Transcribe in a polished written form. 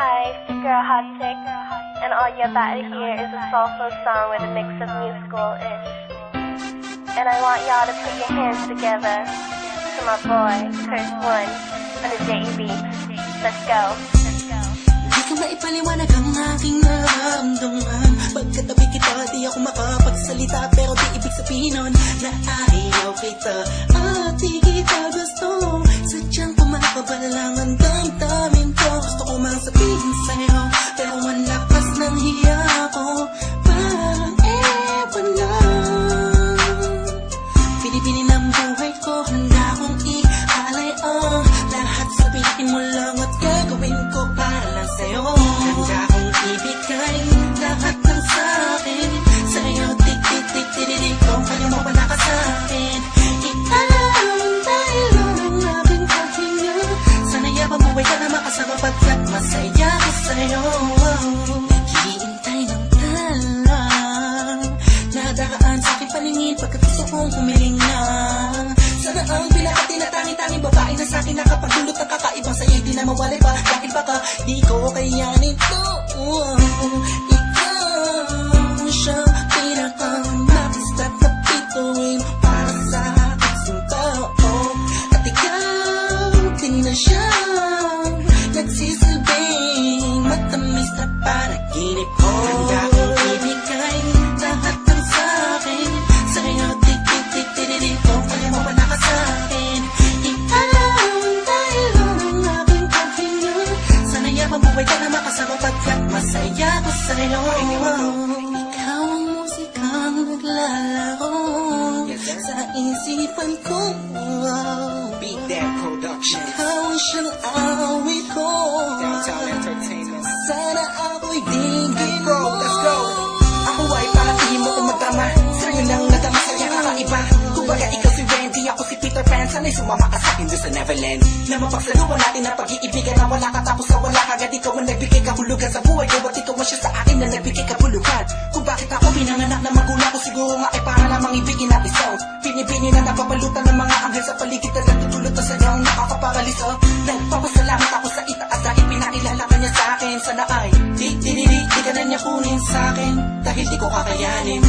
Hi, it's your girl Hot Chick, and all you're about to hear is a soulful song with a mix of musical-ish. And I want y'all to put your hands together to my boy, Curse One, on the JEB. Let's go. Di ko maipaliwanag ang aking nararamdaman. Pagkatabi kita, di ako makapagsalita, pero di ibig sabihin nun na ayaw kita at di kita gusto. Sadyang kumakabalang ang damdamin ko. Gusto ko mang sabihin sa'yo, pero ang lakas ng hiya ko. Parang ewan lang. Pinipili ng buhay ko, handa kong ihalay ang lahat. Sabihin mo lang at gagawin ko para lang sa'yo. Handa kong ibigay lahat ng sa'kin sa'yo. Tik-tik-tik-tik-tik kung kaya mo pa naka sa'kin. Ilang dahil lang ang aking paghinga. Sana yabang buhay ka na makasama pagkat masaya ko sa'yo. Naghihintay ng talang nadaraan sa'king paningin pagkat gusto kong humiling na. Sana ang pinaka-tinatangi-tanging babae na sa'kin nakapagdulot ng kakaibang sa'yo di na mawalay pa. Dahil baka di ko kayanin to. Ikaw siyang pinaka-matistat na pituin para sa aking tao. At ikaw din na siyang nagsisilbing matamis na panaginip ko. Handa kong ibigay lahat ng sa'kin sa'yo. Tik-tik-tik-tik-tik kung kaya mo pa naka sa'kin. Ilang dahil lang ang aking paghinga. Sana yabang buhay ka na makasama pagkat masaya ko sa'yo. Ikaw ang musikang naglalaro sa isipan ko. Beat That Production, Ikaw ang siyang awit ko. Downtown Entertainment. Sana ako'y digin Bro, mo. let's go. Ako ay parang tingin mo umadama. Sa'yo nang nadama sa'yo kakaiba. Kumbaga ikaw si Wendy, ako si Peter Pan. Sana'y sumama ka sa'kin doon sa Neverland. Na mapagsaluhan natin ang pag-iibigan na wala ka tapos sa wala kagad. Ikaw ang nagbigay kahulugan sa buhay ko at ikaw ang siya sa akin na nagbigay kahulugan. Kung bakit ako pinanganak na magulang ko, siguro nga ay para lamang ibigin na isaw. Pinipini na napapalutan ng mga anghel sa paligid na natutulot na sa'yo ang nakakaparaliso. Nagpapasalamat ako sa itaas dahil pinakilala ka niya sa'kin. Sana ay di ka na niya kunin sa'kin dahil di ko kakayanin.